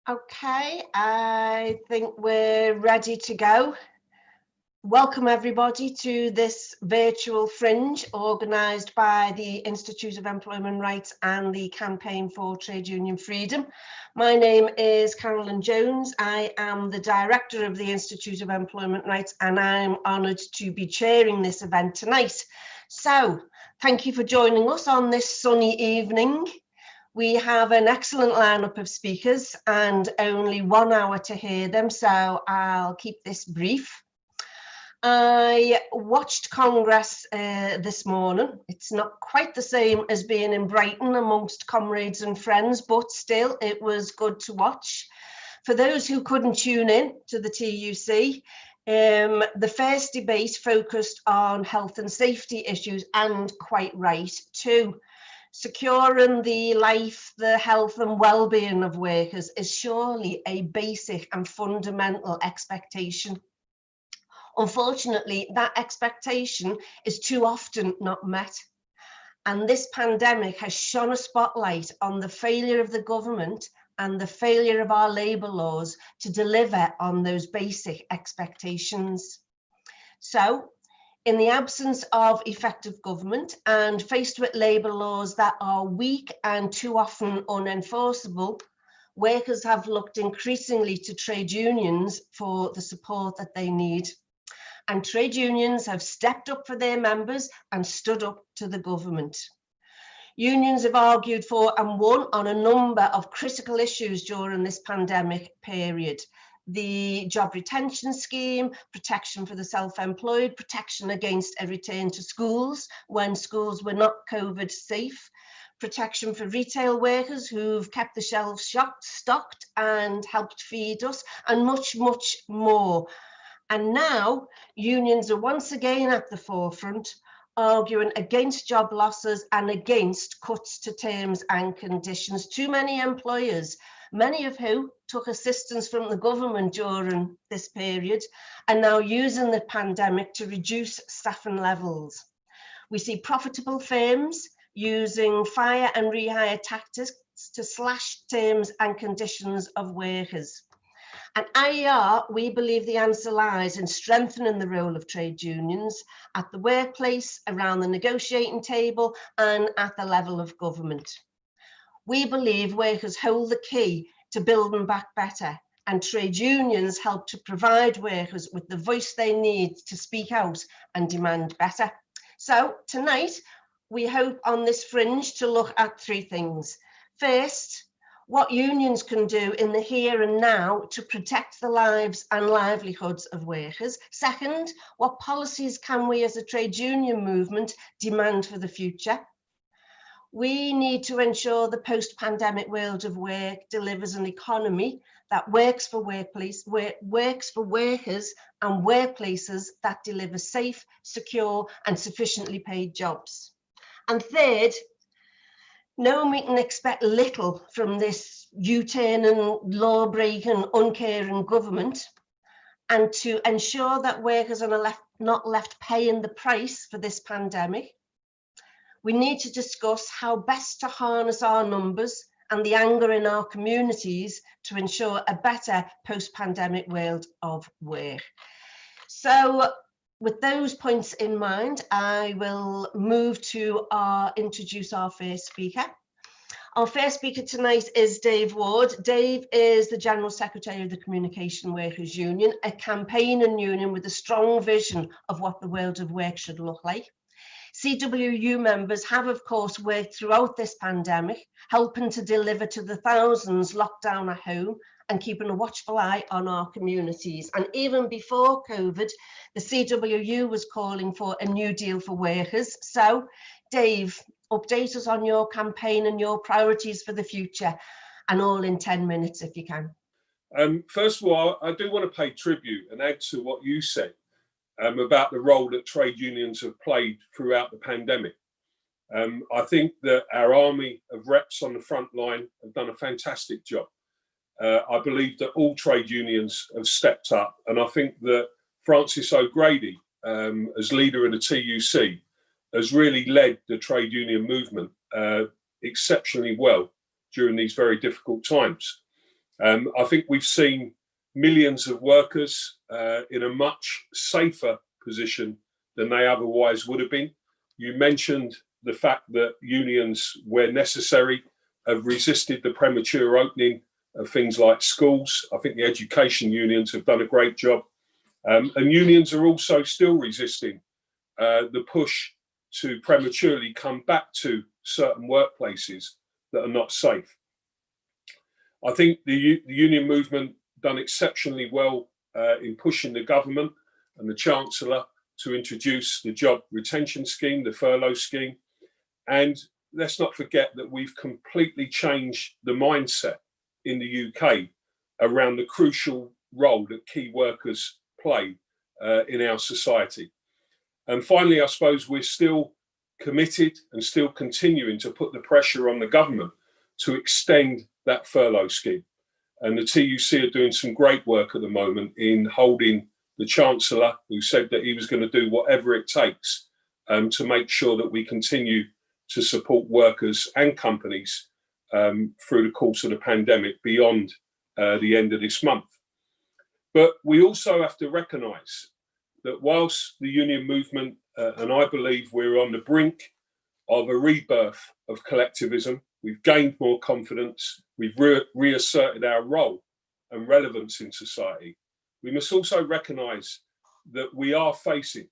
Okay, I think we're ready to go. Welcome everybody to this virtual fringe organised by the Institute of Employment Rights and the Campaign for Trade Union Freedom. My name is Carolyn Jones. I am the director of the Institute of Employment Rights and I'm honoured to be chairing this event tonight. So, thank you for joining us on this sunny evening. We have an excellent lineup of speakers and only 1 hour to hear them, so I'll keep this brief. I watched Congress this morning. It's not quite the same as being in Brighton amongst comrades and friends, but still it was good to watch. For those who couldn't tune in to the TUC, the first debate focused on health and safety issues, and quite right too. Securing the life, the health and well-being of workers is surely a basic and fundamental expectation. Unfortunately, that expectation is too often not met. And this pandemic has shone a spotlight on the failure of the government and the failure of our labour laws to deliver on those basic expectations. So, in the absence of effective government and faced with labour laws that are weak and too often unenforceable, workers have looked increasingly to trade unions for the support that they need. And trade unions have stepped up for their members and stood up to the government. Unions have argued for and won on a number of critical issues during this pandemic period. The job retention scheme, protection for the self-employed, protection against a return to schools when schools were not COVID safe, protection for retail workers who've kept the shelves stocked and helped feed us, and much, much more. And now unions are once again at the forefront, arguing against job losses and against cuts to terms and conditions. Too many employers, many of who took assistance from the government during this period, are now using the pandemic to reduce staffing levels. We see profitable firms using fire and rehire tactics to slash terms and conditions of workers. At IER, we believe the answer lies in strengthening the role of trade unions at the workplace, around the negotiating table, and at the level of government. We believe workers hold the key to building back better, and trade unions help to provide workers with the voice they need to speak out and demand better. So tonight, we hope on this fringe to look at three things. First, what unions can do in the here and now to protect the lives and livelihoods of workers. Second, what policies can we as a trade union movement demand for the future? We need to ensure the post-pandemic world of work delivers an economy that works for workers and workplaces that deliver safe, secure and sufficiently paid jobs. And third, no, we can expect little from this U-turning, law-breaking, uncaring government, and to ensure that workers are not left paying the price for this pandemic, we need to discuss how best to harness our numbers and the anger in our communities to ensure a better post-pandemic world of work. So, with those points in mind, I will move to introduce our first speaker. Our first speaker tonight is Dave Ward. Dave is the General Secretary of the Communication Workers Union, a campaigning union with a strong vision of what the world of work should look like. CWU members have, of course, worked throughout this pandemic, helping to deliver to the thousands locked down at home and keeping a watchful eye on our communities. And even before COVID, the CWU was calling for a new deal for workers. So, Dave, update us on your campaign and your priorities for the future, and all in 10 minutes if you can. First of all, I do want to pay tribute and add to what you said about the role that trade unions have played throughout the pandemic. I think that our army of reps on the front line have done a fantastic job. I believe that all trade unions have stepped up, and I think that Francis O'Grady, as leader of the TUC, has really led the trade union movement exceptionally well during these very difficult times. I think we've seen millions of workers in a much safer position than they otherwise would have been. You mentioned the fact that unions, where necessary, have resisted the premature opening of things like schools. I think the education unions have done a great job. And unions are also still resisting the push to prematurely come back to certain workplaces that are not safe. I think the union movement done exceptionally well in pushing the government and the Chancellor to introduce the job retention scheme, the furlough scheme. And let's not forget that we've completely changed the mindset in the UK around the crucial role that key workers play in our society. And finally, I suppose we're still committed and still continuing to put the pressure on the government to extend that furlough scheme. And the TUC are doing some great work at the moment in holding the Chancellor, who said that he was going to do whatever it takes to make sure that we continue to support workers and companies through the course of the pandemic beyond the end of this month. But we also have to recognise that whilst the union movement, and I believe we're on the brink of a rebirth of collectivism, we've gained more confidence, we've reasserted our role and relevance in society, we must also recognise that we are facing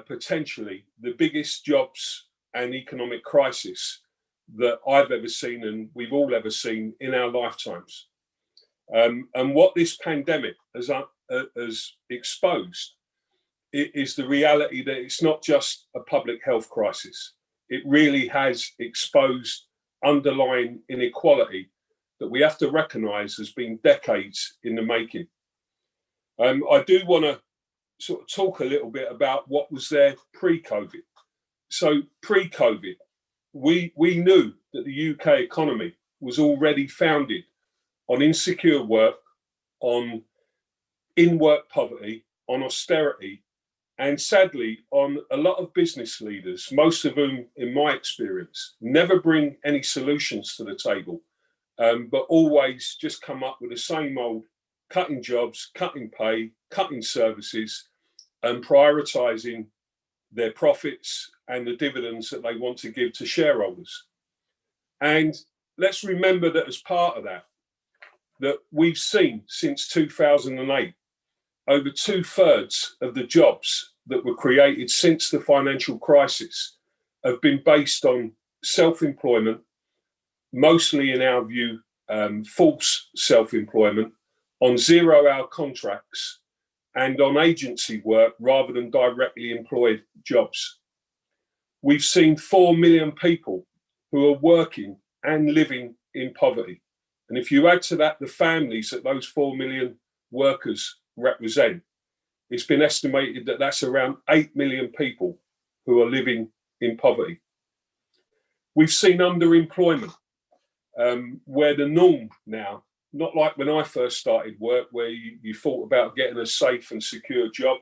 potentially the biggest jobs and economic crisis that I've ever seen and we've all ever seen in our lifetimes. And what this pandemic has exposed is the reality that it's not just a public health crisis. It really has exposed underlying inequality that we have to recognise has been decades in the making. I do want to sort of talk a little bit about what was there pre-COVID. So pre-COVID, we knew that the UK economy was already founded on insecure work, on in-work poverty, on austerity, and sadly, on a lot of business leaders, most of whom, in my experience, never bring any solutions to the table, but always just come up with the same old cutting jobs, cutting pay, cutting services, and prioritising their profits and the dividends that they want to give to shareholders. And let's remember that as part of that we've seen since 2008, over 2/3 of the jobs that were created since the financial crisis have been based on self-employment, mostly in our view, false self-employment, on zero-hour contracts and on agency work rather than directly employed jobs. We've seen 4 million people who are working and living in poverty. And if you add to that the families that those 4 million workers represent, it's been estimated that that's around 8 million people who are living in poverty. We've seen underemployment, where the norm now, not like when I first started work, where you thought about getting a safe and secure job.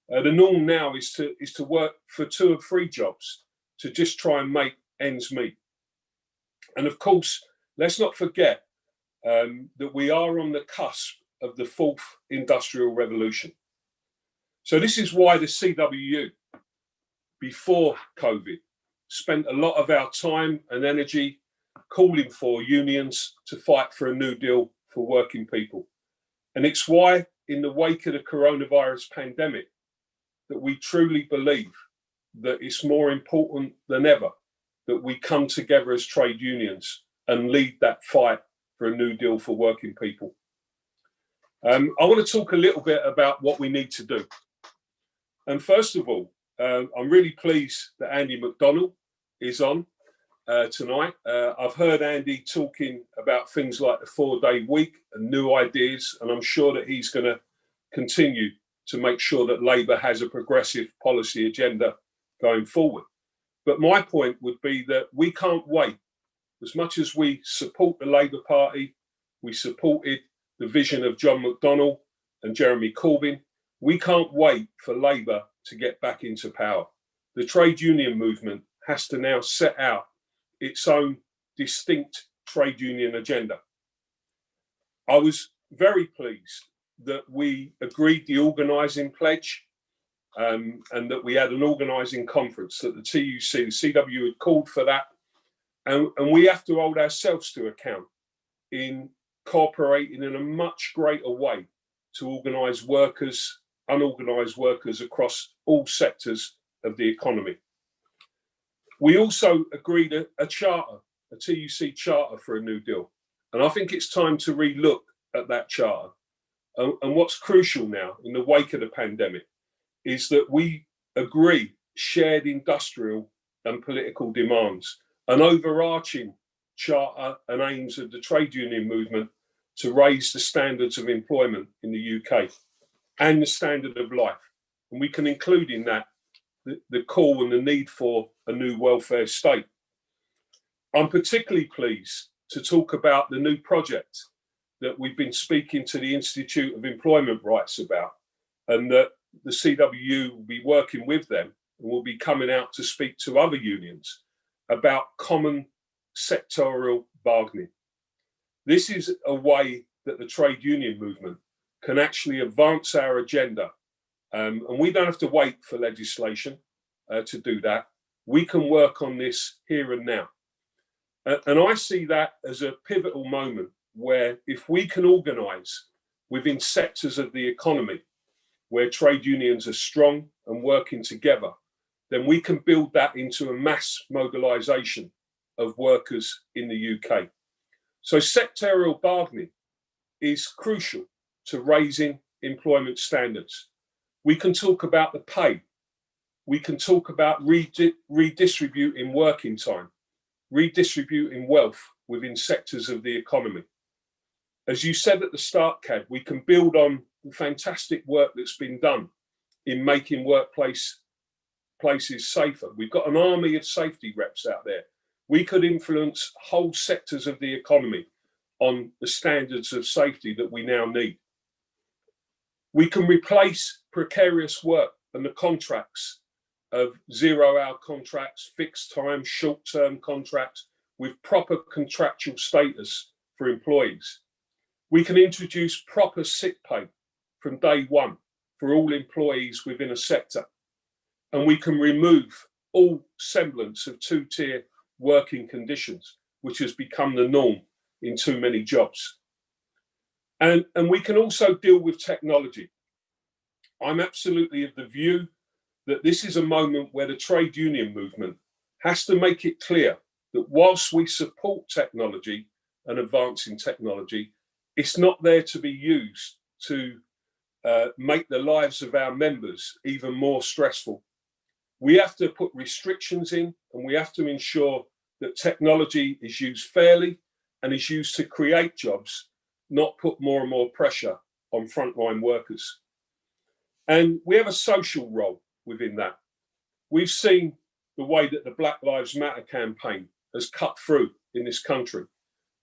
The norm now is to work for 2 or 3 jobs to just try and make ends meet. And of course, let's not forget that we are on the cusp of the 4th industrial revolution. So this is why the CWU, before COVID, spent a lot of our time and energy calling for unions to fight for a new deal for working people. And it's why, in the wake of the coronavirus pandemic, that we truly believe that it's more important than ever that we come together as trade unions and lead that fight for a new deal for working people. I want to talk a little bit about what we need to do. And first of all, I'm really pleased that Andy McDonald is on tonight. I've heard Andy talking about things like the 4-day week and new ideas, and I'm sure that he's going to continue to make sure that Labour has a progressive policy agenda going forward. But my point would be that we can't wait. As much as we support the Labour Party, we supported the vision of John McDonnell and Jeremy Corbyn, we can't wait for Labour to get back into power. The trade union movement has to now set out its own distinct trade union agenda. I was very pleased that we agreed the organising pledge and that we had an organising conference, that the TUC, the CW had called for that. And we have to hold ourselves to account in cooperating in a much greater way to organise workers, unorganised workers across all sectors of the economy. We also agreed a charter, a TUC charter for a New Deal. And I think it's time to re-look at that charter. And what's crucial now in the wake of the pandemic is that we agree shared industrial and political demands, an overarching charter and aims of the trade union movement to raise the standards of employment in the UK and the standard of life. And we can include in that the call and the need for a new welfare state. I'm particularly pleased to talk about the new project that we've been speaking to the Institute of Employment Rights about, and that the CWU will be working with them and will be coming out to speak to other unions about common sectorial bargaining. This is a way that the trade union movement can actually advance our agenda. And we don't have to wait for legislation to do that. We can work on this here and now. And I see that as a pivotal moment where if we can organise within sectors of the economy where trade unions are strong and working together, then we can build that into a mass mobilisation of workers in the UK. So sectorial bargaining is crucial to raising employment standards. We can talk about the pay. We can talk about redistributing working time, redistributing wealth within sectors of the economy. As you said at the start, Cad, we can build on the fantastic work that's been done in making places safer. We've got an army of safety reps out there. We could influence whole sectors of the economy on the standards of safety that we now need. We can replace precarious work and the contracts of 0-hour contracts, fixed time, short-term contracts with proper contractual status for employees. We can introduce proper sick pay from day one for all employees within a sector. And we can remove all semblance of two-tier working conditions, which has become the norm in too many jobs. And we can also deal with technology. I'm absolutely of the view that this is a moment where the trade union movement has to make it clear that whilst we support technology and advancing technology, it's not there to be used to make the lives of our members even more stressful. We have to put restrictions in, and we have to ensure that technology is used fairly and is used to create jobs, not put more and more pressure on frontline workers. And we have a social role within that. We've seen the way that the Black Lives Matter campaign has cut through in this country.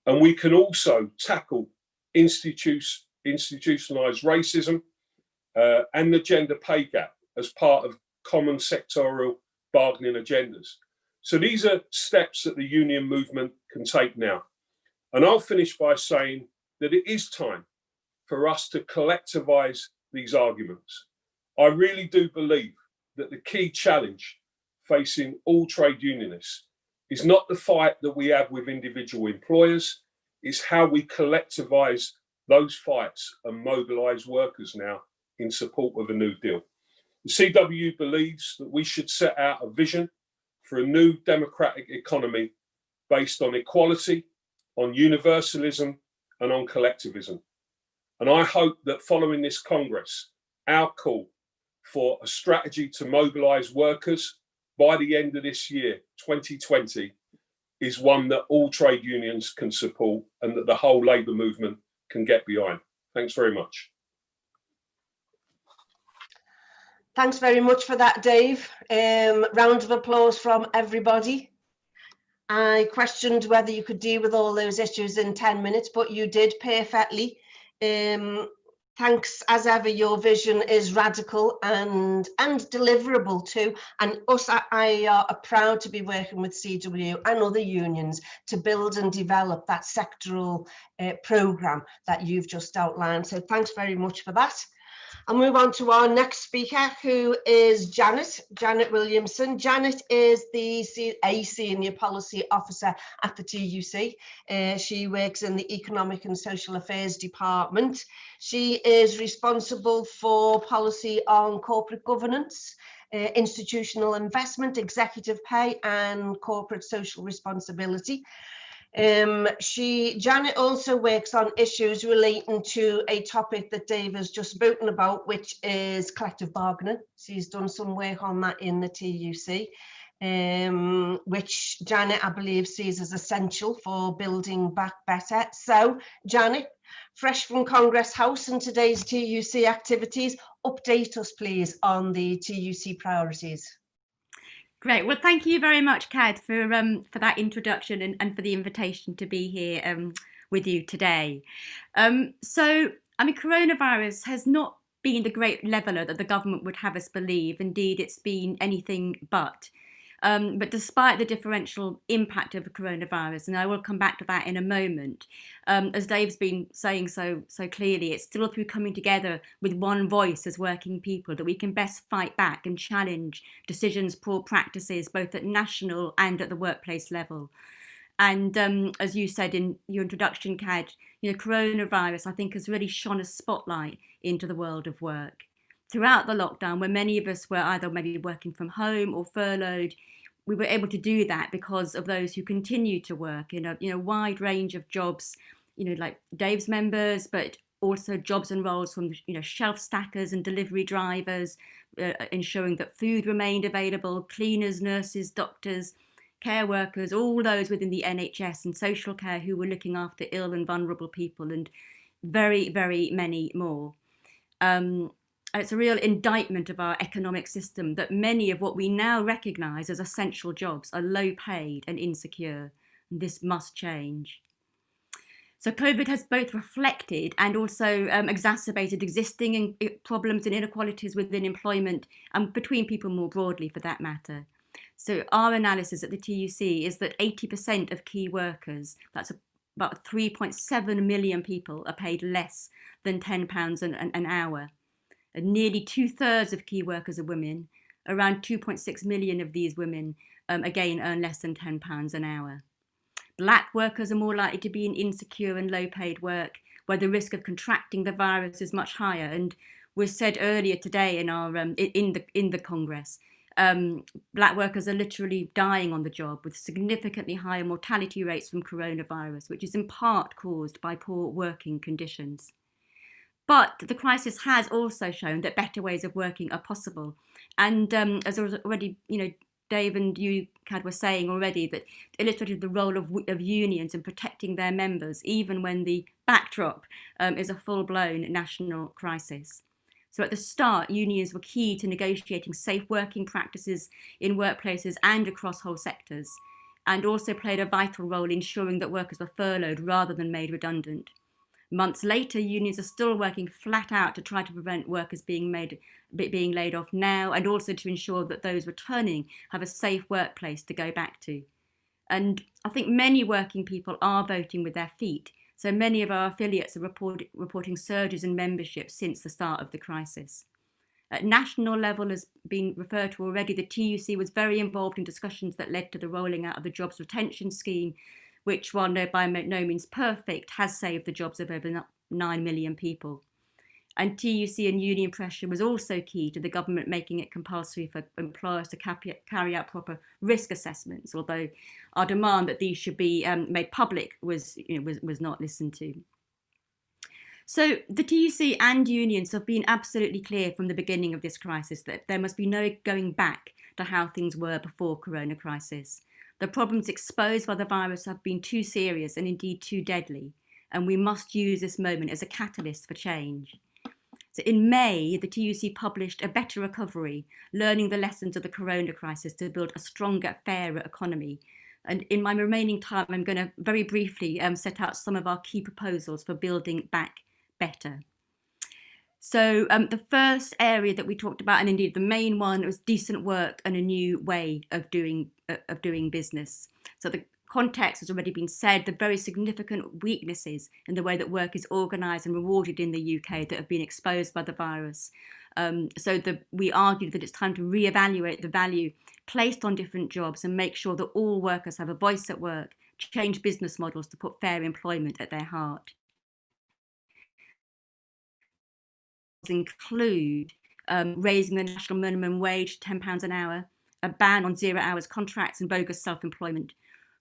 And we can also tackle institutionalized racism and the gender pay gap as part of common sectorial bargaining agendas. So these are steps that the union movement can take now. And I'll finish by saying that it is time for us to collectivise these arguments. I really do believe that the key challenge facing all trade unionists is not the fight that we have with individual employers, it's how we collectivise those fights and mobilise workers now in support of a new deal. The CW believes that we should set out a vision for a new democratic economy based on equality, on universalism, and on collectivism. And I hope that following this Congress, our call for a strategy to mobilise workers by the end of this year, 2020, is one that all trade unions can support and that the whole labour movement can get behind. Thanks very much. Thanks very much for that, Dave. Round of applause from everybody. I questioned whether you could deal with all those issues in 10 minutes, but you did perfectly. Thanks, as ever. Your vision is radical and deliverable too. And us at IER are proud to be working with CW and other unions to build and develop that sectoral programme that you've just outlined. So thanks very much for that. I'll move on to our next speaker, who is Janet Williamson. Janet is a senior policy officer at the TUC. She works in the Economic and Social Affairs Department. She is responsible for policy on corporate governance, institutional investment, executive pay, and corporate social responsibility. Janet also works on issues relating to a topic that Dave has just spoken about, which is collective bargaining. She's done some work on that in the TUC, which Janet, I believe, sees as essential for building back better. So, Janet, fresh from Congress House and today's TUC activities, update us, please, on the TUC priorities. Great. Well, thank you very much, Cad, for that introduction and for the invitation to be here with you today. So, I mean, coronavirus has not been the great leveller that the government would have us believe. Indeed, it's been anything but. But despite the differential impact of the coronavirus, and I will come back to that in a moment, as Dave's been saying so clearly, it's still through coming together with one voice as working people that we can best fight back and challenge decisions, poor practices, both at national and at the workplace level. And as you said in your introduction, Cad, you know, coronavirus, I think, has really shone a spotlight into the world of work. Throughout the lockdown, where many of us were either maybe working from home or furloughed, we were able to do that because of those who continue to work in a wide range of jobs, like Dave's members, but also jobs and roles from shelf stackers and delivery drivers, ensuring that food remained available, cleaners, nurses, doctors, care workers, all those within the NHS and social care who were looking after ill and vulnerable people, and very, very many more. It's a real indictment of our economic system that many of what we now recognise as essential jobs are low paid and insecure. And this must change. So COVID has both reflected and also exacerbated existing problems and inequalities within employment and between people more broadly, for that matter. So our analysis at the TUC is that 80% of key workers, that's about 3.7 million people, are paid less than £10 an hour. And nearly 2/3 of key workers are women. Around 2.6 million of these women, again, earn less than £10 an hour. Black workers are more likely to be in insecure and low-paid work, where the risk of contracting the virus is much higher. And was said earlier today in our in the Congress, black workers are literally dying on the job, with significantly higher mortality rates from coronavirus, which is in part caused by poor working conditions. But the crisis has also shown that better ways of working are possible. And as already, Dave and you, Cad, were saying already, that illustrated the role of unions in protecting their members, even when the backdrop is a full-blown national crisis. So at the start, unions were key to negotiating safe working practices in workplaces and across whole sectors, and also played a vital role in ensuring that workers were furloughed rather than made redundant. Months later, unions are still working flat out to try to prevent workers being laid off now, and also to ensure that those returning have a safe workplace to go back to. And I think many working people are voting with their feet. So many of our affiliates are reporting surges in membership since the start of the crisis. At national level, as been referred to already, the TUC was very involved in discussions that led to the rolling out of the jobs retention scheme, which, while by no means perfect, has saved the jobs of over 9 million people. And TUC and union pressure was also key to the government making it compulsory for employers to carry out proper risk assessments, although our demand that these should be made public was not listened to. So the TUC and unions have been absolutely clear from the beginning of this crisis that there must be no going back to how things were before corona crisis. The problems exposed by the virus have been too serious and indeed too deadly, and we must use this moment as a catalyst for change. So in May, the TUC published A Better Recovery, learning the lessons of the corona crisis to build a stronger, fairer economy. And in my remaining time, I'm going to very briefly set out some of our key proposals for building back better. So the first area that we talked about, and indeed the main one, was decent work and a new way of doing business. So the context has already been said, the very significant weaknesses in the way that work is organised and rewarded in the UK that have been exposed by the virus. We argued that it's time to reevaluate the value placed on different jobs and make sure that all workers have a voice at work, change business models to put fair employment at their heart. Include raising the national minimum wage to £10 an hour, a ban on 0 hours contracts and bogus self-employment,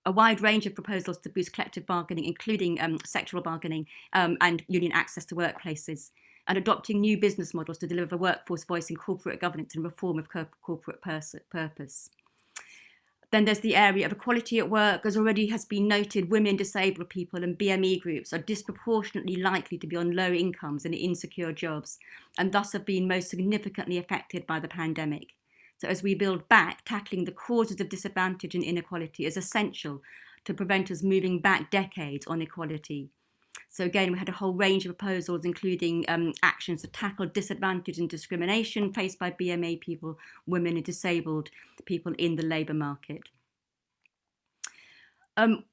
a wide range of proposals to boost collective bargaining, including sectoral bargaining and union access to workplaces, and adopting new business models to deliver workforce voice in corporate governance and reform of corporate purpose. Then there's the area of equality at work. As already has been noted, women, disabled people and BME groups are disproportionately likely to be on low incomes and insecure jobs, and thus have been most significantly affected by the pandemic. So as we build back, tackling the causes of disadvantage and inequality is essential to prevent us moving back decades on equality. So again, we had a whole range of proposals, including actions to tackle disadvantage and discrimination faced by BMA people, women and disabled people in the labour market.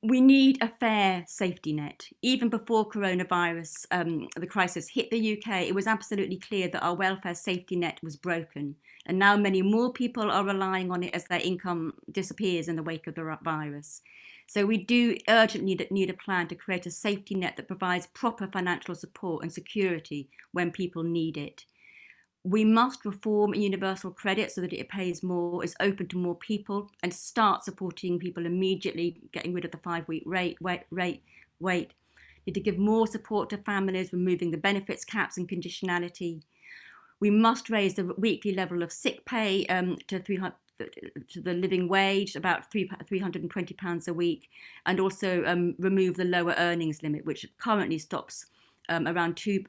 We need a fair safety net. Even before coronavirus, the crisis hit the UK, it was absolutely clear that our welfare safety net was broken. And now many more people are relying on it as their income disappears in the wake of the virus. So we do urgently need a plan to create a safety net that provides proper financial support and security when people need it. We must reform universal credit so that it pays more, is open to more people, and start supporting people immediately, getting rid of the 5-week wait. Need to give more support to families, removing the benefits caps and conditionality. We must raise the weekly level of sick pay to the living wage, about £320 a week, and also remove the lower earnings limit, which currently stops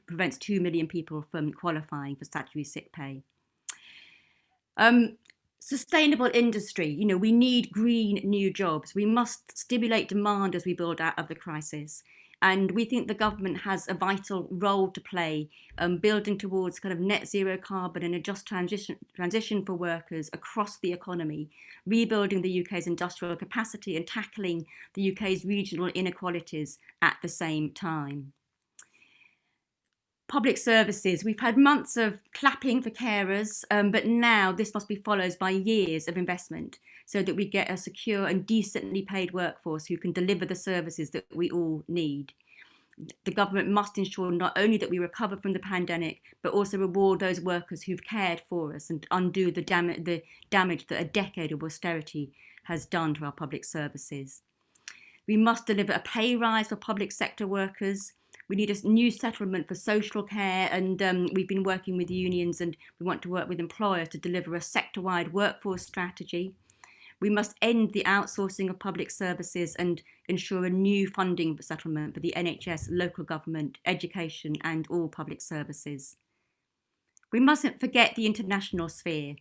prevents 2 million people from qualifying for statutory sick pay. Sustainable industry, we need green new jobs. We must stimulate demand as we build out of the crisis. And we think the government has a vital role to play, building towards kind of net zero carbon and a just transition for workers across the economy, rebuilding the UK's industrial capacity and tackling the UK's regional inequalities at the same time. Public services, we've had months of clapping for carers, but now this must be followed by years of investment so that we get a secure and decently paid workforce who can deliver the services that we all need. The government must ensure not only that we recover from the pandemic, but also reward those workers who've cared for us and undo the damage that a decade of austerity has done to our public services. We must deliver a pay rise for public sector workers. We need a new settlement for social care, and we've been working with unions, and we want to work with employers to deliver a sector-wide workforce strategy. We must end the outsourcing of public services and ensure a new funding settlement for the NHS, local government, education and all public services. We mustn't forget the international sphere.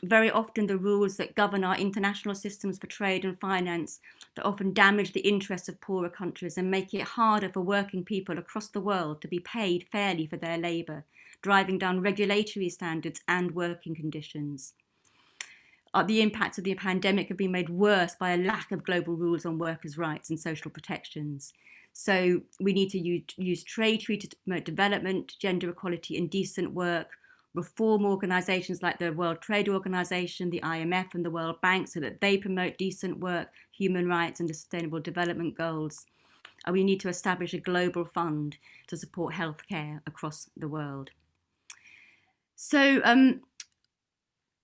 Very often the rules that govern our international systems for trade and finance that often damage the interests of poorer countries and make it harder for working people across the world to be paid fairly for their labour, driving down regulatory standards and working conditions. The impacts of the pandemic have been made worse by a lack of global rules on workers' rights and social protections. So we need to use trade treaties to promote development, gender equality and decent work, reform organisations like the World Trade Organization, the IMF and the World Bank so that they promote decent work, human rights and the Sustainable Development Goals. And we need to establish a global fund to support healthcare across the world. So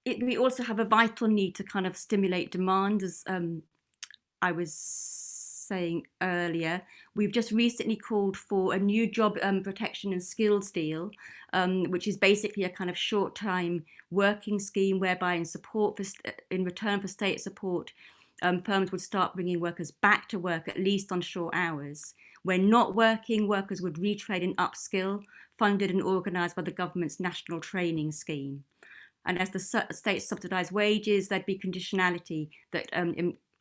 we also have a vital need to kind of stimulate demand, as I was saying earlier. We've just recently called for a new job protection and skills deal, which is basically a kind of short-time working scheme whereby in return for state support, firms would start bringing workers back to work at least on short hours. When not working, workers would retrain and upskill, funded and organised by the government's national training scheme. And as the state subsidised wages, there'd be conditionality that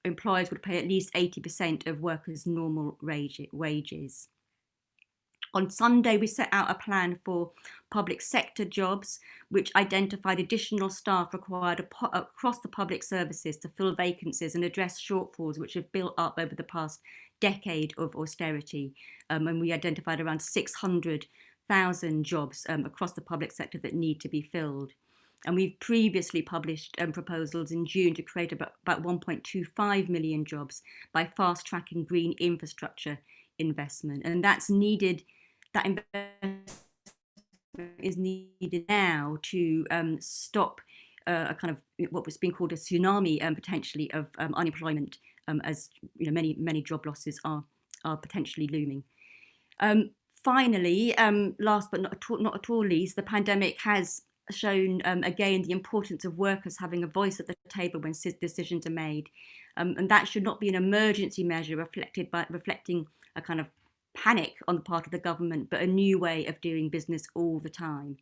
employers would pay at least 80% of workers' normal wages. On Sunday, we set out a plan for public sector jobs, which identified additional staff required across the public services to fill vacancies and address shortfalls which have built up over the past decade of austerity. And we identified around 600,000 jobs across the public sector that need to be filled. And we've previously published proposals in June to create about 1.25 million jobs by fast-tracking green infrastructure investment. And that's needed. That investment is needed now to stop a kind of what was being called a tsunami potentially of unemployment, as many job losses are potentially looming. Finally, last but not at all least, the pandemic has shown again the importance of workers having a voice at the table when decisions are made, and that should not be an emergency measure reflecting a kind of panic on the part of the government, but a new way of doing business all the time.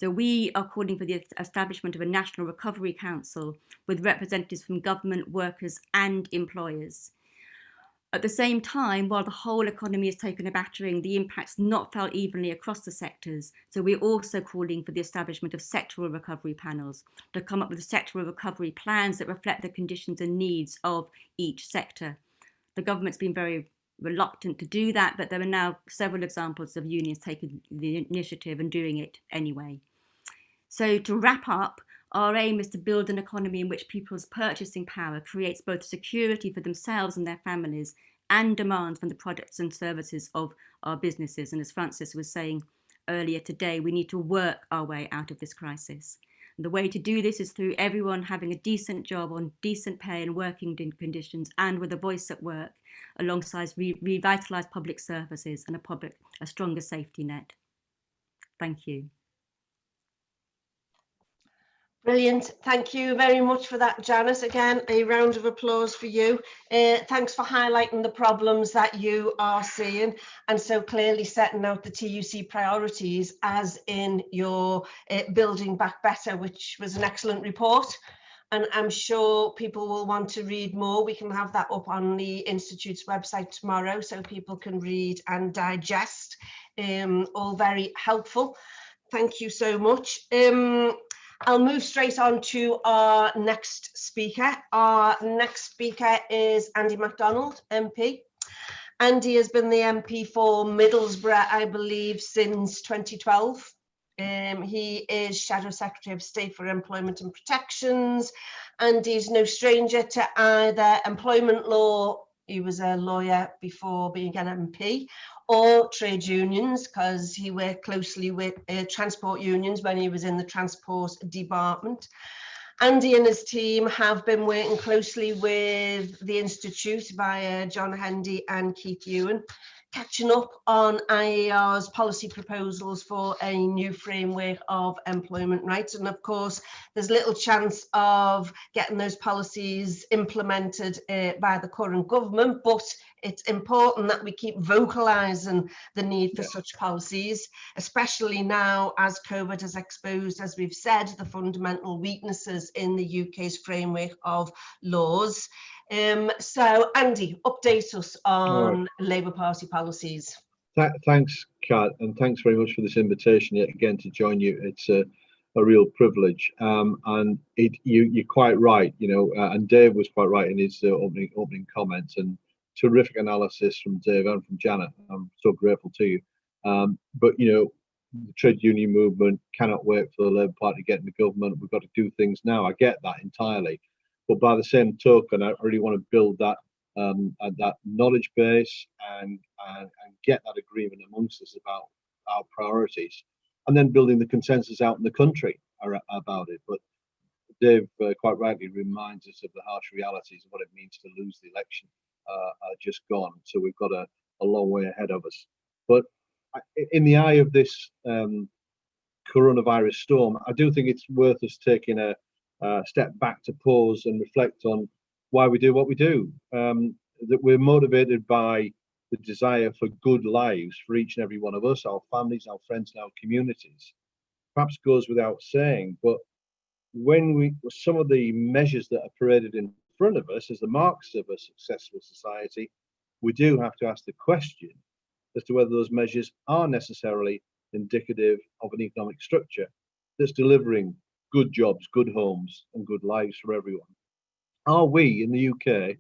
So we are calling for the establishment of a National Recovery Council with representatives from government, workers and employers. At the same time, while the whole economy has taken a battering, the impact's not felt evenly across the sectors. So we're also calling for the establishment of sectoral recovery panels to come up with sectoral recovery plans that reflect the conditions and needs of each sector. The government's been very reluctant to do that, but there are now several examples of unions taking the initiative and doing it anyway. So to wrap up, our aim is to build an economy in which people's purchasing power creates both security for themselves and their families and demand from the products and services of our businesses. And as Francis was saying earlier today, we need to work our way out of this crisis. And the way to do this is through everyone having a decent job on decent pay and working conditions and with a voice at work, alongside revitalised public services and a stronger safety net. Thank you. Brilliant. Thank you very much for that, Janet. Again, a round of applause for you. Thanks for highlighting the problems that you are seeing and so clearly setting out the TUC priorities as in your Building Back Better, which was an excellent report. And I'm sure people will want to read more. We can have that up on the Institute's website tomorrow so people can read and digest. All very helpful. Thank you so much. I'll move straight on to our next speaker. Our next speaker is Andy McDonald MP. Andy has been the MP for Middlesbrough, I believe, since 2012. He is Shadow Secretary of State for Employment and Protections, and he's no stranger to either employment law, he was a lawyer before being an MP, or trade unions, because he worked closely with transport unions when he was in the Transport Department. Andy and his team have been working closely with the Institute via John Hendy and Keith Ewing, catching up on IER's policy proposals for a new framework of employment rights. And of course, there's little chance of getting those policies implemented by the current government, but it's important that we keep vocalising the need for such policies, especially now as COVID has exposed, as we've said, the fundamental weaknesses in the UK's framework of laws. So, Andy, update us on Labour Party policies. Thanks, Kat, and thanks very much for this invitation yet again to join you. It's a real privilege, and you're quite right, and Dave was quite right in his opening comments, and terrific analysis from Dave and from Janet. I'm so grateful to you. But the trade union movement cannot wait for the Labour Party to get in the government. We've got to do things now. I get that entirely. But by the same token, I really want to build that knowledge base and get that agreement amongst us about our priorities, and then building the consensus out in the country about it. But Dave quite rightly reminds us of the harsh realities of what it means to lose the election just gone. So we've got a long way ahead of us. But in the eye of this coronavirus storm, I do think it's worth us taking a step back to pause and reflect on why we do what we do. That we're motivated by the desire for good lives for each and every one of us, our families, our friends, and our communities. Perhaps goes without saying, but when some of the measures that are paraded in front of us as the marks of a successful society, we do have to ask the question as to whether those measures are necessarily indicative of an economic structure that's delivering good jobs, good homes, and good lives for everyone. Are we in the UK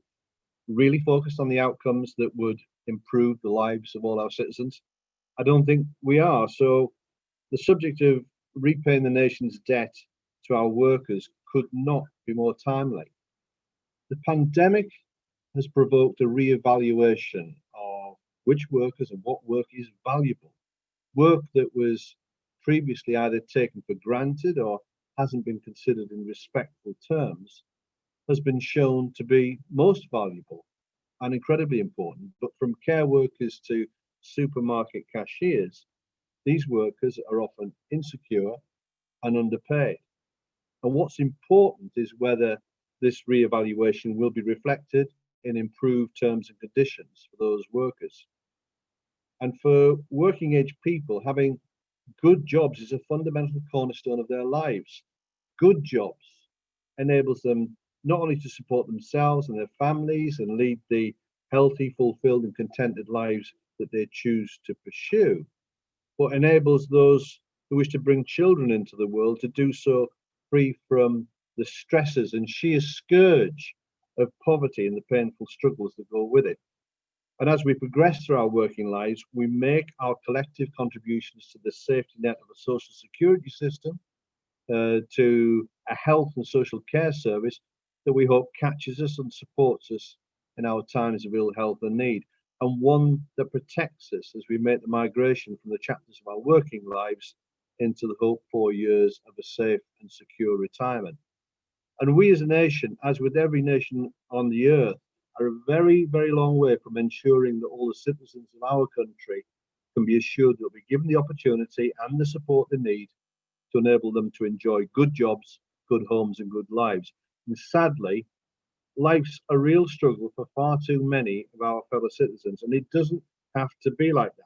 really focused on the outcomes that would improve the lives of all our citizens? I don't think we are. So the subject of repaying the nation's debt to our workers could not be more timely. The pandemic has provoked a re-evaluation of which workers and what work is valuable. Work that was previously either taken for granted or hasn't been considered in respectful terms has been shown to be most valuable and incredibly important. But from care workers to supermarket cashiers, these workers are often insecure and underpaid. And what's important is whether this re-evaluation will be reflected in improved terms and conditions for those workers. And for working age people, having good jobs is a fundamental cornerstone of their lives. Good jobs enables them not only to support themselves and their families and lead the healthy, fulfilled and contented lives that they choose to pursue, but enables those who wish to bring children into the world to do so free from the stresses and sheer scourge of poverty and the painful struggles that go with it. And as we progress through our working lives, we make our collective contributions to the safety net of a social security system, to a health and social care service that we hope catches us and supports us in our times of ill health and need, and one that protects us as we make the migration from the chapters of our working lives into the hoped for years of a safe and secure retirement. And we as a nation, as with every nation on the earth, are a very, very long way from ensuring that all the citizens of our country can be assured they'll be given the opportunity and the support they need to enable them to enjoy good jobs, good homes and good lives. And sadly, life's a real struggle for far too many of our fellow citizens, and it doesn't have to be like that.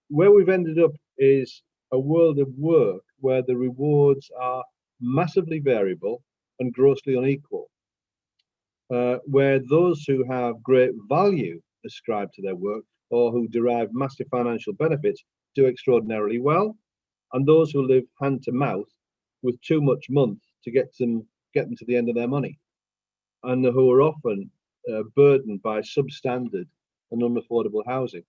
Where we've ended up is a world of work where the rewards are massively variable and grossly unequal, where those who have great value ascribed to their work or who derive massive financial benefits do extraordinarily well, and those who live hand to mouth with too much month to get them to the end of their money, and who are often burdened by substandard and unaffordable housing.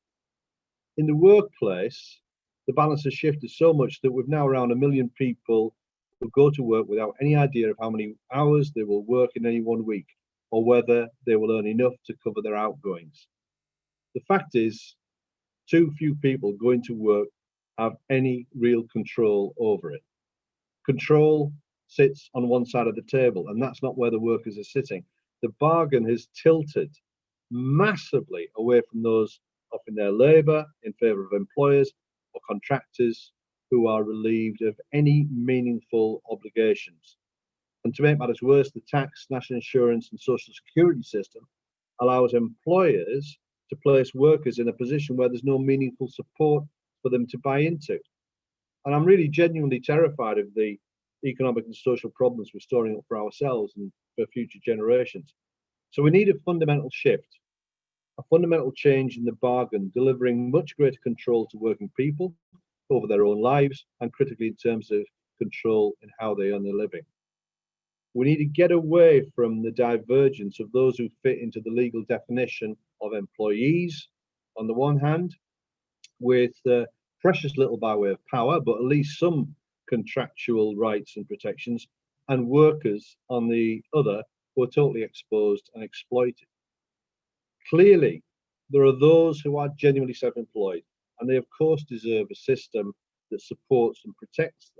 In the workplace, the balance has shifted so much that we've now around 1 million people who go to work without any idea of how many hours they will work in any one week, or whether they will earn enough to cover their outgoings. The fact is, too few people going to work have any real control over it. Control sits on one side of the table, and that's not where the workers are sitting. The bargain has tilted massively away from those offering their labour in favour of employers or contractors who are relieved of any meaningful obligations. And to make matters worse, the tax, national insurance and social security system allows employers to place workers in a position where there's no meaningful support for them to buy into. And I'm really genuinely terrified of the economic and social problems we're storing up for ourselves and for future generations. So we need a fundamental shift, a fundamental change in the bargain, delivering much greater control to working people over their own lives, and critically in terms of control in how they earn their living. We need to get away from the divergence of those who fit into the legal definition of employees on the one hand, with precious little by way of power, but at least some contractual rights and protections, and workers on the other who are totally exposed and exploited. Clearly, there are those who are genuinely self-employed, and they of course deserve a system that supports and protects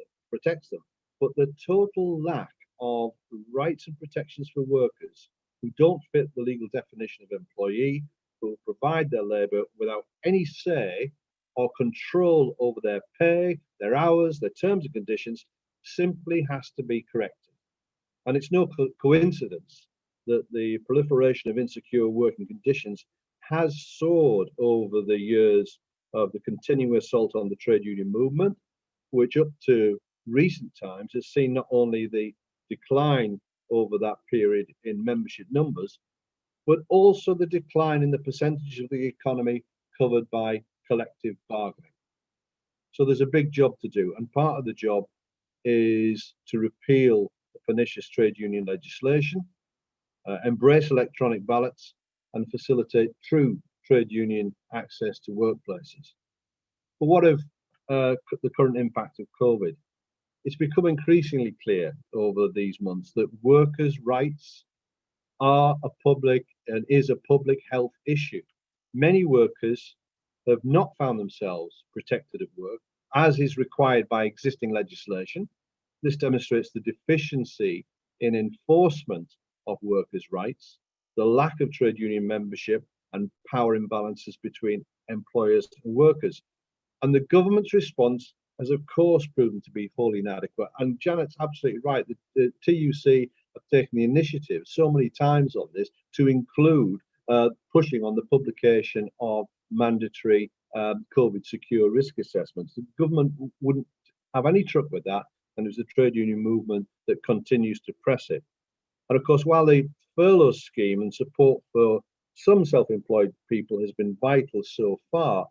them. But the total lack of rights and protections for workers who don't fit the legal definition of employee, who provide their labour without any say or control over their pay, their hours, their terms and conditions, simply has to be corrected. And it's no coincidence that the proliferation of insecure working conditions has soared over the years of the continuing assault on the trade union movement, which up to recent times has seen not only the decline over that period in membership numbers, but also the decline in the percentage of the economy covered by collective bargaining. So there's a big job to do, and part of the job is to repeal the pernicious trade union legislation, embrace electronic ballots, and facilitate true trade union access to workplaces. But what of the current impact of COVID? It's become increasingly clear over these months that workers' rights are a public and is a public health issue. Many workers have not found themselves protected at work, as is required by existing legislation. This demonstrates the deficiency in enforcement of workers' rights, the lack of trade union membership, and power imbalances between employers and workers. And the government's response has, of course, proven to be wholly inadequate. And Janet's absolutely right. The TUC have taken the initiative so many times on this to include pushing on the publication of mandatory COVID secure risk assessments. The government wouldn't have any truck with that, and it was the trade union movement that continues to press it. And of course, while the furlough scheme and support for some self-employed people has been vital so far,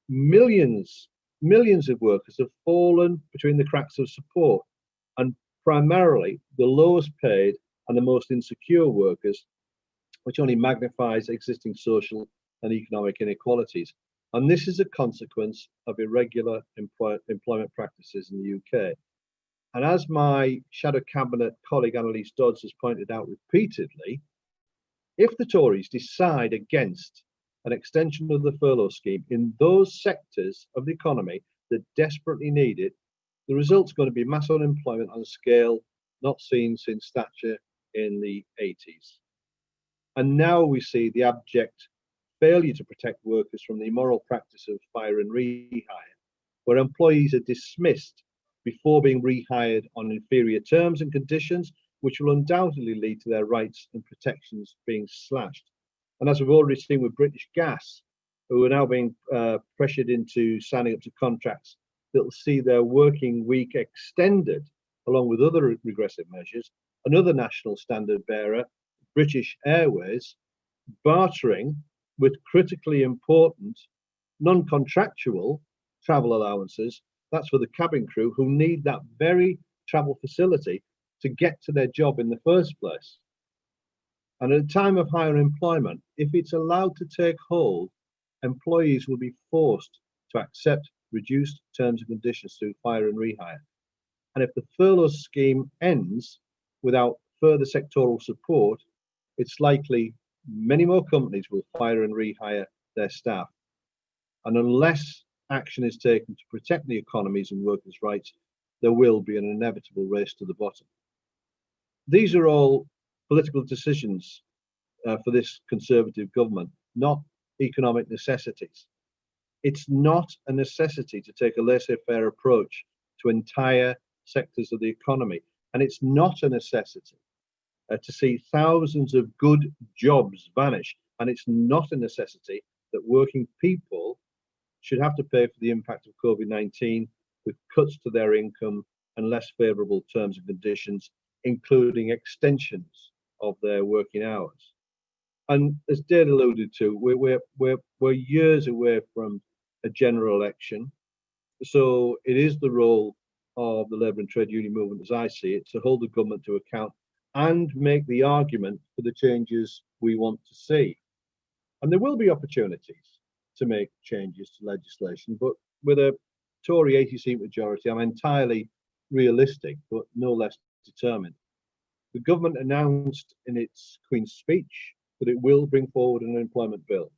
millions of workers have fallen between the cracks of support, and primarily the lowest paid and the most insecure workers, which only magnifies existing social and economic inequalities. And this is a consequence of irregular employment practices in the UK. And as my shadow cabinet colleague Annalise Dodds has pointed out repeatedly, if the Tories decide against an extension of the furlough scheme in those sectors of the economy that desperately need it, the result's going to be mass unemployment on a scale not seen since Thatcher in the 80s. And now we see the abject failure to protect workers from the immoral practice of fire and rehire, where employees are dismissed before being rehired on inferior terms and conditions, which will undoubtedly lead to their rights and protections being slashed. And as we've already seen with British Gas, who are now being pressured into signing up to contracts that will see their working week extended, along with other regressive measures, another national standard bearer, British Airways, bartering with critically important non-contractual travel allowances. That's for the cabin crew who need that very travel facility to get to their job in the first place. And at a time of higher employment, if it's allowed to take hold, employees will be forced to accept reduced terms and conditions through fire and rehire. And if the furlough scheme ends without further sectoral support, it's likely many more companies will fire and rehire their staff. And unless action is taken to protect the economies and workers' rights, there will be an inevitable race to the bottom. These are all political decisions for this Conservative government, not economic necessities. It's not a necessity to take a laissez-faire approach to entire sectors of the economy. And it's not a necessity to see thousands of good jobs vanish. And it's not a necessity that working people should have to pay for the impact of COVID-19 with cuts to their income and less favourable terms and conditions, including extensions of their working hours. And as Dave alluded to, we're years away from a general election. So it is the role of the Labour and Trade Union movement, as I see it, to hold the government to account and make the argument for the changes we want to see. And there will be opportunities to make changes to legislation, but with a Tory 80-seat majority, I'm entirely realistic, but no less determined. The government announced in its Queen's speech that it will bring forward an employment bill,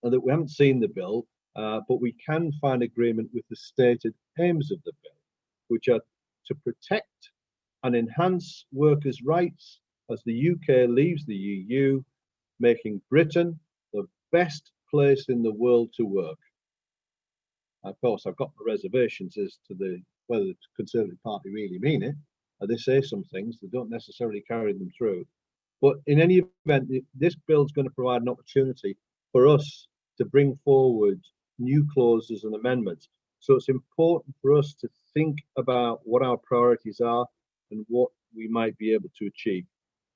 and that we haven't seen the bill, but we can find agreement with the stated aims of the bill, which are to protect and enhance workers' rights as the UK leaves the EU, making Britain the best place in the world to work. Of course, I've got my reservations as to whether the Conservative Party really mean it. They say some things, they don't necessarily carry them through. But in any event, this bill is going to provide an opportunity for us to bring forward new clauses and amendments. So it's important for us to think about what our priorities are and what we might be able to achieve.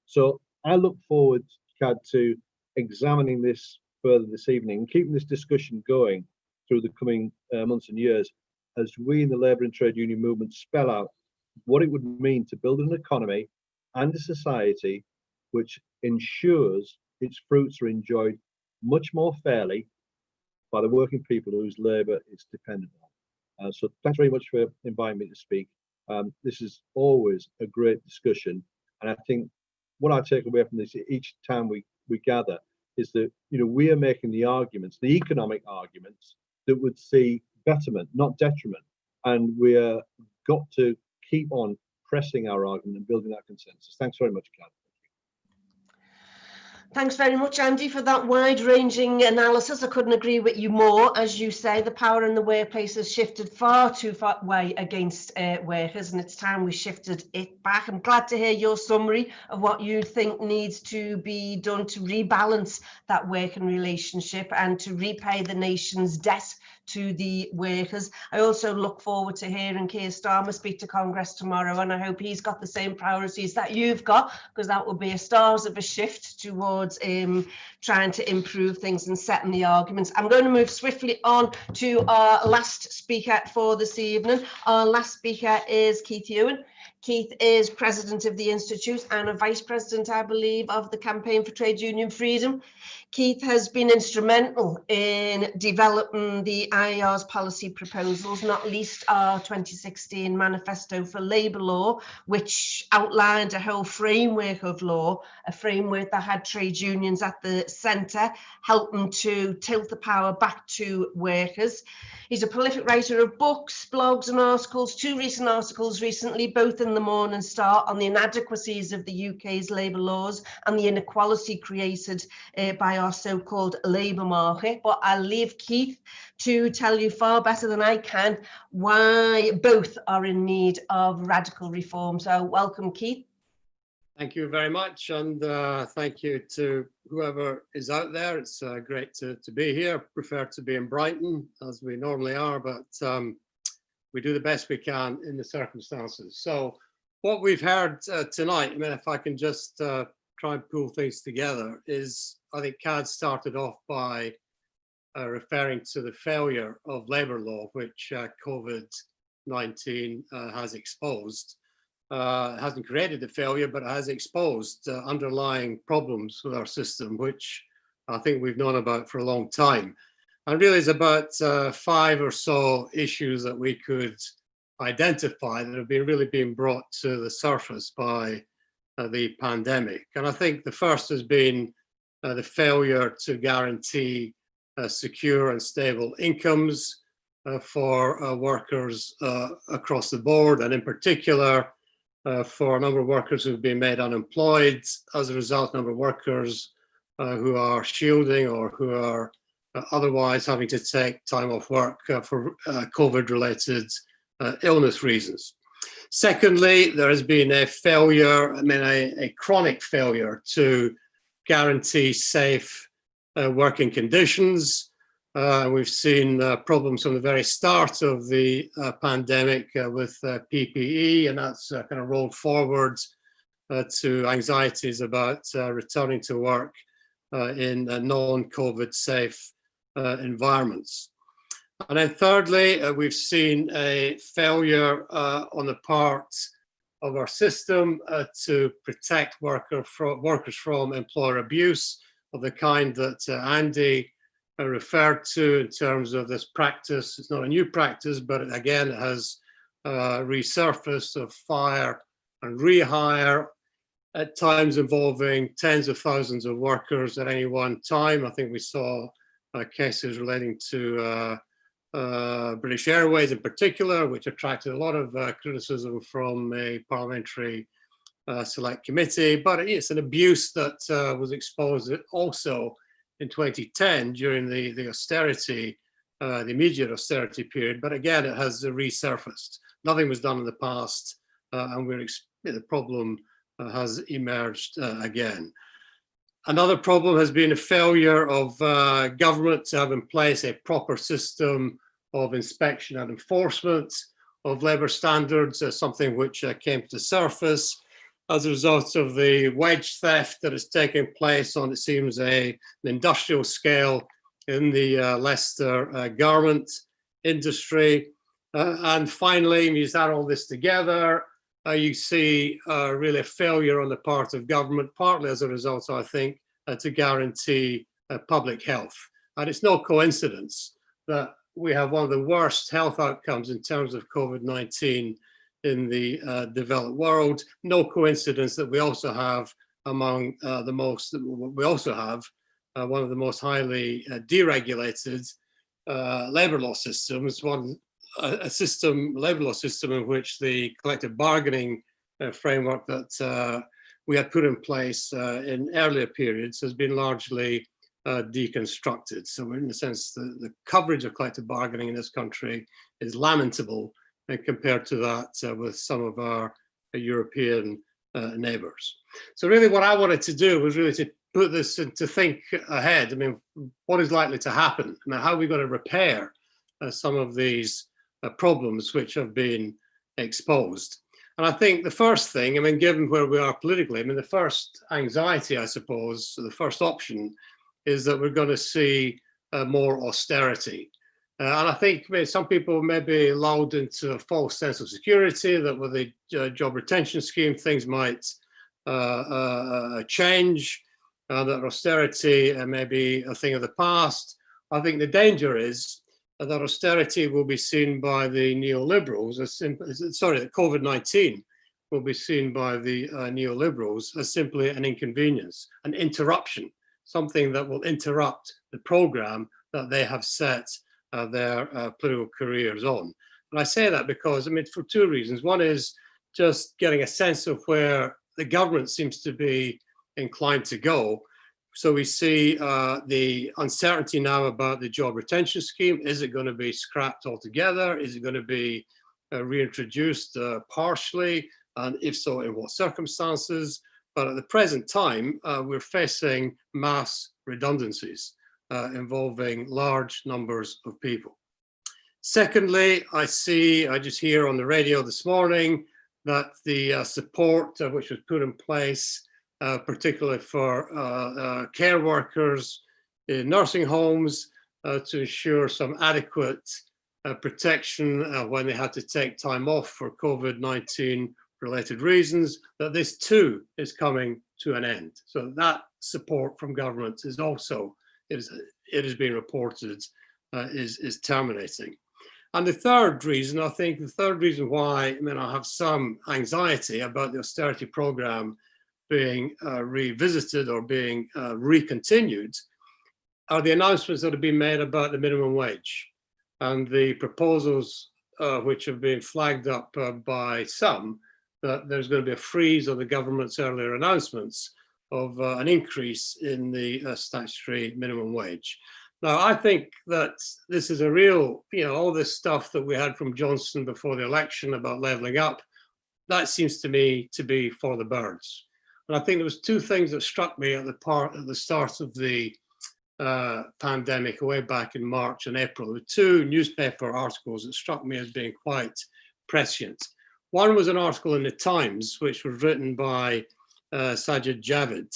So I look forward, Cad, to examining this further this evening and keeping this discussion going through the coming months and years as we in the labour and trade union movement spell out what it would mean to build an economy and a society which ensures its fruits are enjoyed much more fairly by the working people whose labour is dependent on. So thanks very much for inviting me to speak. This is always a great discussion, and I think what I take away from this each time we gather is that, you know, we are making the arguments, the economic arguments that would see betterment, not detriment, and we are got to keep on pressing our argument and building that consensus. Thanks very much, Kat. Thanks very much, Andy, for that wide-ranging analysis. I couldn't agree with you more. As you say, the power in the workplace has shifted far too far way against workers, and it's time we shifted it back. I'm glad to hear your summary of what you think needs to be done to rebalance that working relationship and to repay the nation's debt to the workers. I also look forward to hearing Keir Starmer speak to Congress tomorrow, and I hope he's got the same priorities that you've got, because that will be a stars of a shift towards trying to improve things and setting the arguments. I'm going to move swiftly on to our last speaker for this evening. Our last speaker is Keith Ewing. Keith is president of the Institute and a vice president, I believe, of the Campaign for Trade Union Freedom. Keith has been instrumental in developing the IER's policy proposals, not least our 2016 Manifesto for Labour Law, which outlined a whole framework of law, a framework that had trade unions at the centre, helping to tilt the power back to workers. He's a prolific writer of books, blogs and articles, 2 recent articles recently, both in the Morning Star, on the inadequacies of the UK's labour laws and the inequality created by our so-called labour market. But I'll leave Keith to tell you far better than I can why both are in need of radical reform. So welcome, Keith. Thank you very much, and thank you to whoever is out there. It's great to be here. I prefer to be in Brighton, as we normally are, but we do the best we can in the circumstances. So what we've heard tonight, I mean, if I can just try and pull things together, is I think Cad started off by referring to the failure of labour law, which COVID-19 has exposed. Hasn't created the failure, but has exposed underlying problems with our system, which I think we've known about for a long time. And really is about 5 or so issues that we could identify that have been really being brought to the surface by the pandemic. And I think the first has been the failure to guarantee secure and stable incomes for workers across the board, and in particular, for a number of workers who've been made unemployed as a result, a number of workers who are shielding or who are otherwise having to take time off work for COVID-related illness reasons. Secondly, there has been a failure, I mean, a chronic failure to guarantee safe working conditions. We've seen problems from the very start of the pandemic with PPE, and that's kind of rolled forward to anxieties about returning to work in non-COVID safe environments. And then thirdly, we've seen a failure on the part of our system to protect workers from employer abuse of the kind that Andy referred to in terms of this practice. It's not a new practice, but again, it has resurfaced of fire and rehire, at times involving tens of thousands of workers at any one time. I think we saw cases relating to British Airways in particular, which attracted a lot of criticism from a parliamentary select committee, but it's an abuse that was exposed also in 2010 during the austerity, the immediate austerity period. But again, it has resurfaced. Nothing was done in the past, and the problem has emerged again. Another problem has been a failure of government to have in place a proper system of inspection and enforcement of labour standards, something which came to the surface as a result of the wage theft that is taking place on, it seems, an industrial scale in the Leicester garment industry. And finally, when you add all this together, you see really a failure on the part of government, partly as a result, I think, to guarantee public health. And it's no coincidence that we have one of the worst health outcomes in terms of COVID-19 in the developed world. No coincidence that we also have among one of the most highly deregulated labor law systems, labor law system in which the collective bargaining framework that we had put in place in earlier periods has been largely deconstructed. So in a sense, the coverage of collective bargaining in this country is lamentable compared to that with some of our European neighbors. So really what I wanted to do was really to put this to think ahead. I mean, what is likely to happen? I mean, how are we going to repair some of these problems which have been exposed? And I think the first thing, I mean, given where we are politically, I mean, the first anxiety, I suppose, the first option is that we're going to see more austerity. And I think some people may be lulled into a false sense of security that with the job retention scheme, things might change, that austerity may be a thing of the past. I think the danger is that austerity will be seen by the neoliberals, that COVID-19 will be seen by the neoliberals as simply an inconvenience, an interruption, something that will interrupt the program that they have set their political careers on. And I say that because, I mean, for two reasons. One is just getting a sense of where the government seems to be inclined to go. So we see the uncertainty now about the job retention scheme. Is it going to be scrapped altogether? Is it going to be reintroduced partially? And if so, in what circumstances? But at the present time, we're facing mass redundancies involving large numbers of people. Secondly, I just hear on the radio this morning that the support which was put in place, particularly for care workers in nursing homes to ensure some adequate protection when they had to take time off for COVID-19 related reasons, that this too is coming to an end. So that support from government is also, it has been reported, is terminating. And the third reason, I think the third reason why, I mean, I have some anxiety about the austerity program being revisited or being recontinued are the announcements that have been made about the minimum wage and the proposals which have been flagged up by some, that there's going to be a freeze of the government's earlier announcements of an increase in the statutory minimum wage. Now, I think that this is a real, all this stuff that we had from Johnson before the election about levelling up, that seems to me to be for the birds. And I think there was two things that struck me at the start of the pandemic, way back in March and April. There were two newspaper articles that struck me as being quite prescient. One was an article in the Times, which was written by Sajid Javid,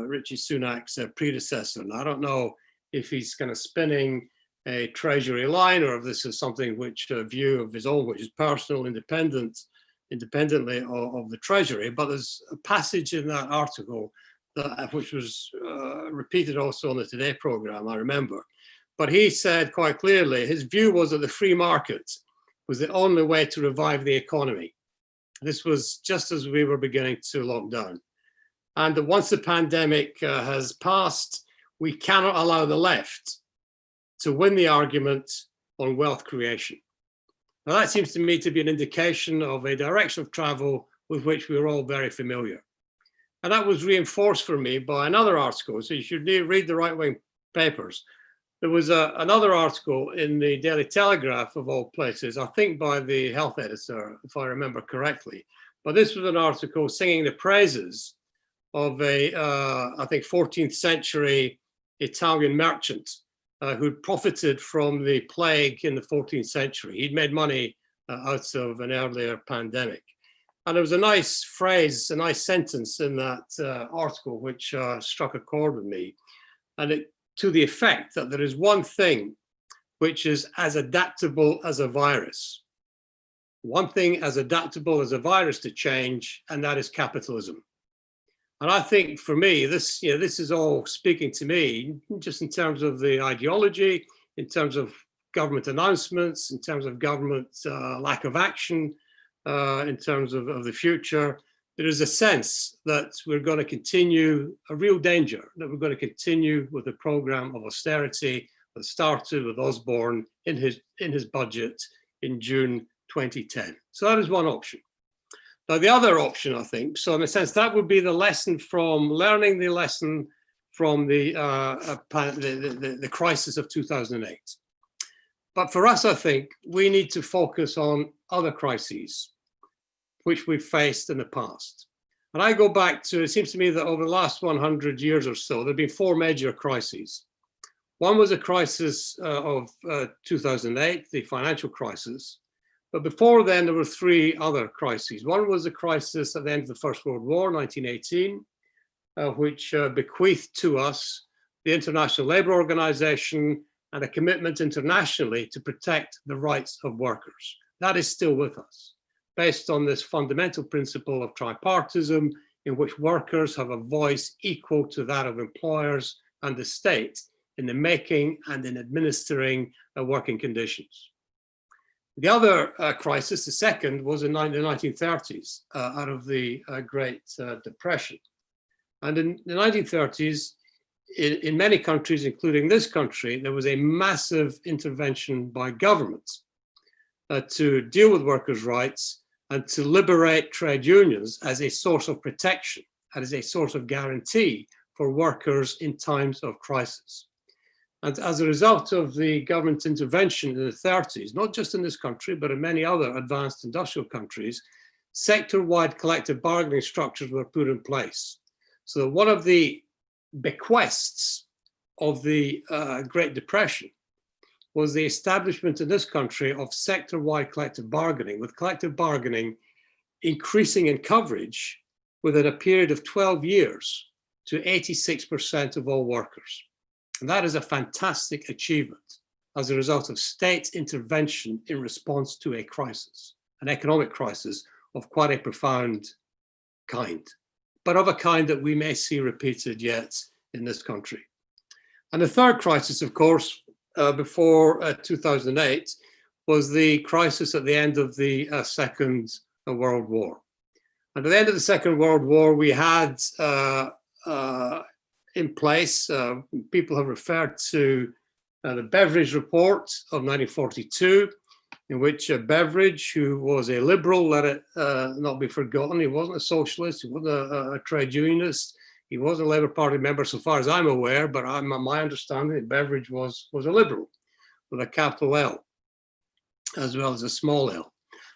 Rishi Sunak's predecessor. And I don't know if he's kind of spinning a Treasury line or if this is something which a view of his own, which is personal, independently of the Treasury. But there's a passage in that article which was repeated also on the Today programme, I remember. But he said quite clearly, his view was that the free market was the only way to revive the economy. This was just as we were beginning to lock down. And that once the pandemic has passed, we cannot allow the left to win the argument on wealth creation. Now that seems to me to be an indication of a direction of travel with which we're all very familiar. And that was reinforced for me by another article. So you should read the right-wing papers. There was another article in the Daily Telegraph, of all places, I think by the health editor, if I remember correctly. But this was an article singing the praises of a, I think, 14th century Italian merchant who'd profited from the plague in the 14th century. He'd made money out of an earlier pandemic. And there was a nice phrase, a nice sentence in that article which struck a chord with me, and it to the effect that there is one thing which is as adaptable as a virus. One thing as adaptable as a virus to change, and that is capitalism. And I think for me, this is all speaking to me, just in terms of the ideology, in terms of government announcements, in terms of government lack of action, in terms of the future. There is a sense that we're going to continue, a real danger, that we're going to continue with the program of austerity that started with Osborne in his budget in June 2010. So that is one option. Now, the other option, I think, so in a sense, that would be the lesson from learning the lesson from the crisis of 2008. But for us, I think we need to focus on other crises which we've faced in the past. And I go back to, it seems to me that over the last 100 years or so, there have been four major crises. One was a crisis of 2008, the financial crisis. But before then, there were three other crises. One was a crisis at the end of the First World War, 1918, which bequeathed to us the International Labour Organization and a commitment internationally to protect the rights of workers. That is still with us, based on this fundamental principle of tripartism, in which workers have a voice equal to that of employers and the state in the making and in administering working conditions. The other crisis, the second, was in the 1930s, out of the Great Depression. And in the 1930s, in many countries, including this country, there was a massive intervention by governments to deal with workers' rights and to liberate trade unions as a source of protection, as a source of guarantee for workers in times of crisis. And as a result of the government intervention in the 30s, not just in this country, but in many other advanced industrial countries, sector-wide collective bargaining structures were put in place. So one of the bequests of the Great Depression was the establishment in this country of sector-wide collective bargaining, with collective bargaining increasing in coverage within a period of 12 years to 86% of all workers. And that is a fantastic achievement as a result of state intervention in response to a crisis, an economic crisis of quite a profound kind, but of a kind that we may see repeated yet in this country. And the third crisis, of course, before 2008, was the crisis at the end of the Second World War. And at the end of the Second World War, we had in place, people have referred to the Beveridge Report of 1942, in which Beveridge, who was a liberal, let it not be forgotten, he wasn't a socialist, he wasn't a trade unionist, he was a Labour Party member so far as I'm aware, but my understanding that Beveridge was a liberal with a capital L, as well as a small l.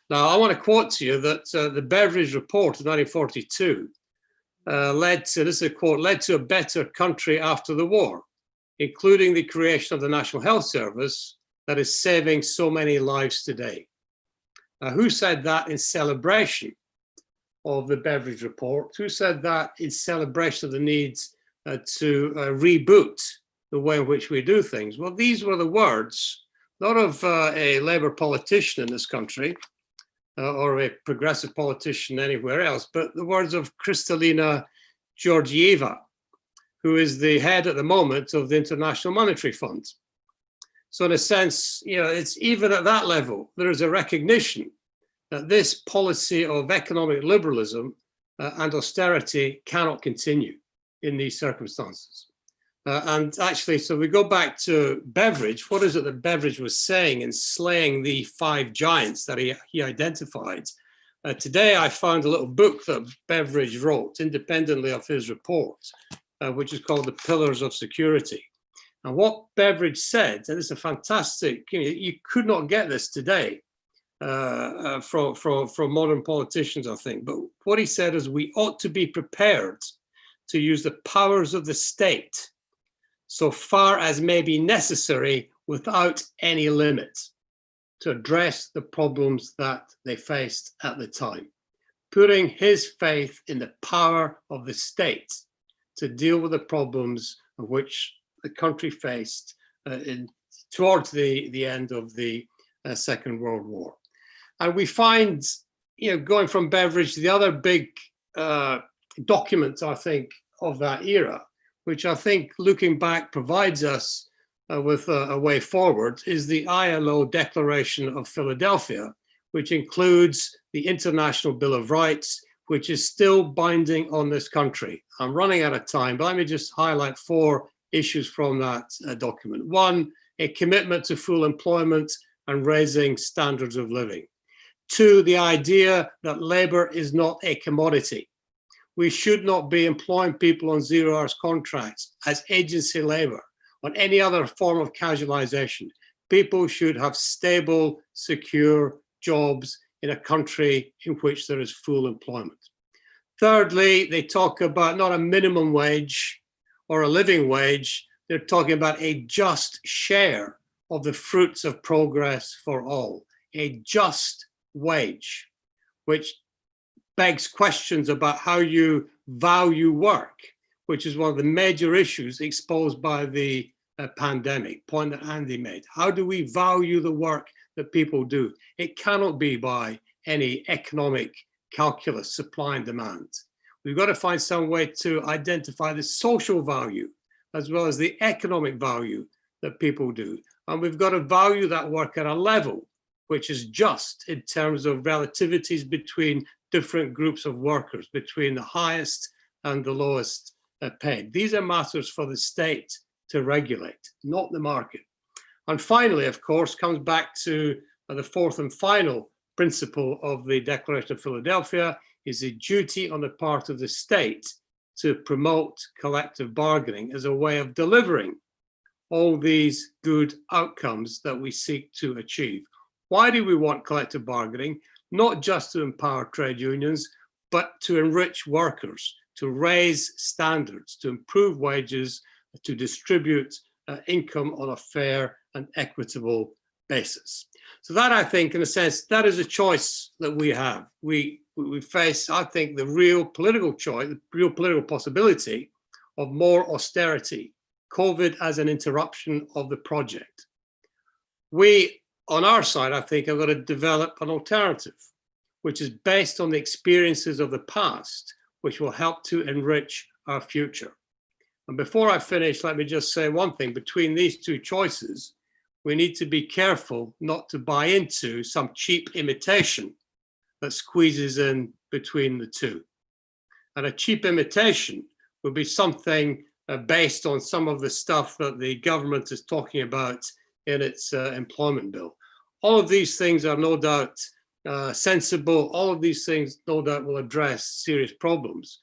Now, I want to quote to you that the Beveridge Report of 1942 led to, this is a quote, led to a better country after the war, including the creation of the National Health Service that is saving so many lives today. Now, who said that in celebration of the Beveridge Report? Who said that in celebration of the need to reboot the way in which we do things? Well, these were the words, not of a Labour politician in this country, or a progressive politician anywhere else, but the words of Kristalina Georgieva, who is the head at the moment of the International Monetary Fund. So in a sense, it's even at that level, there is a recognition that this policy of economic liberalism and austerity cannot continue in these circumstances. And actually, so we go back to Beveridge. What is it that Beveridge was saying in slaying the five giants that he identified? Today, I found a little book that Beveridge wrote independently of his report, which is called The Pillars of Security. And what Beveridge said, and it's a fantastic, you could not get this today from modern politicians, I think. But what he said is we ought to be prepared to use the powers of the state so far as may be necessary without any limit to address the problems that they faced at the time. putting his faith in the power of the state to deal with the problems of which the country faced towards the end of the Second World War. And we find, going from Beveridge, the other big document, I think, of that era, which I think, looking back, provides us with a way forward, is the ILO Declaration of Philadelphia, which includes the International Bill of Rights, which is still binding on this country. I'm running out of time, but let me just highlight 4 issues from that document. 1, a commitment to full employment and raising standards of living. 2, the idea that labor is not a commodity. We should not be employing people on 0 hours contracts as agency labor, on any other form of casualization. People should have stable, secure jobs in a country in which there is full employment. Thirdly, they talk about not a minimum wage or a living wage, they're talking about a just share of the fruits of progress for all, a just wage, which begs questions about how you value work, which is one of the major issues exposed by the pandemic, point that Andy made. How do we value the work that people do? It cannot be by any economic calculus, supply and demand. We've got to find some way to identify the social value as well as the economic value that people do. And we've got to value that work at a level which is just in terms of relativities between different groups of workers, between the highest and the lowest paid. These are matters for the state to regulate, not the market. And finally, of course, comes back to the 4th and final principle of the Declaration of Philadelphia, is a duty on the part of the state to promote collective bargaining as a way of delivering all these good outcomes that we seek to achieve. Why do we want collective bargaining? Not just to empower trade unions, but to enrich workers, to raise standards, to improve wages, to distribute income on a fair and equitable basis. So that, I think, in a sense, that is a choice that we have. We face, I think, the real political choice, the real political possibility of more austerity, COVID as an interruption of the project. We, on our side, I think, are going to develop an alternative, which is based on the experiences of the past, which will help to enrich our future. And before I finish, let me just say one thing. Between these 2 choices, we need to be careful not to buy into some cheap imitation that squeezes in between the 2. And a cheap imitation would be something based on some of the stuff that the government is talking about in its employment bill. All of these things are no doubt sensible. All of these things no doubt will address serious problems.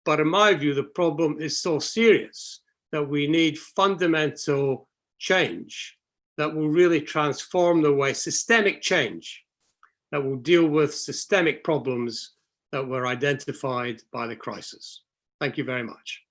But in my view, the problem is so serious that we need fundamental change that will really transform the way, systemic change, that will deal with systemic problems that were identified by the crisis. Thank you very much.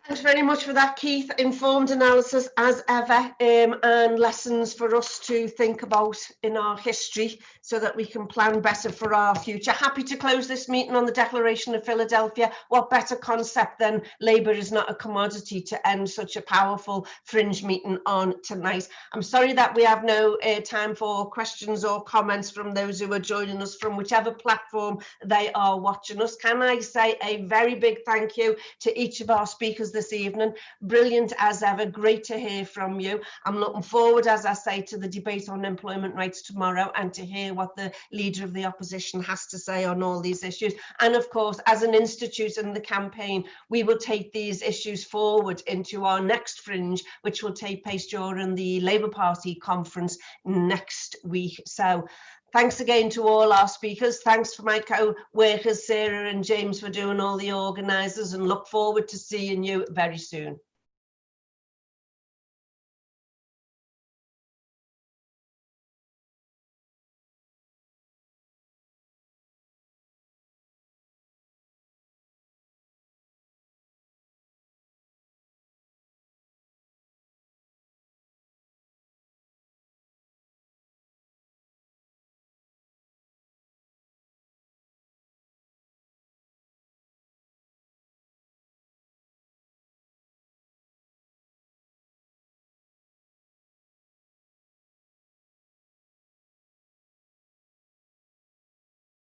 Thanks very much for that, Keith. Informed analysis as ever, and lessons for us to think about in our history so that we can plan better for our future. Happy to close this meeting on the Declaration of Philadelphia. What better concept than labour is not a commodity to end such a powerful fringe meeting on tonight. I'm sorry that we have no time for questions or comments from those who are joining us from whichever platform they are watching us. Can I say a very big thank you to each of our speakers this evening. Brilliant as ever. Great to hear from you. I'm looking forward, as I say, to the debate on employment rights tomorrow and to hear what the leader of the opposition has to say on all these issues. And of course, as an institute in the campaign, we will take these issues forward into our next fringe, which will take place during the Labour Party conference next week. So thanks again to all our speakers. Thanks for my co-workers, Sarah and James, for doing all the organisers, and look forward to seeing you very soon.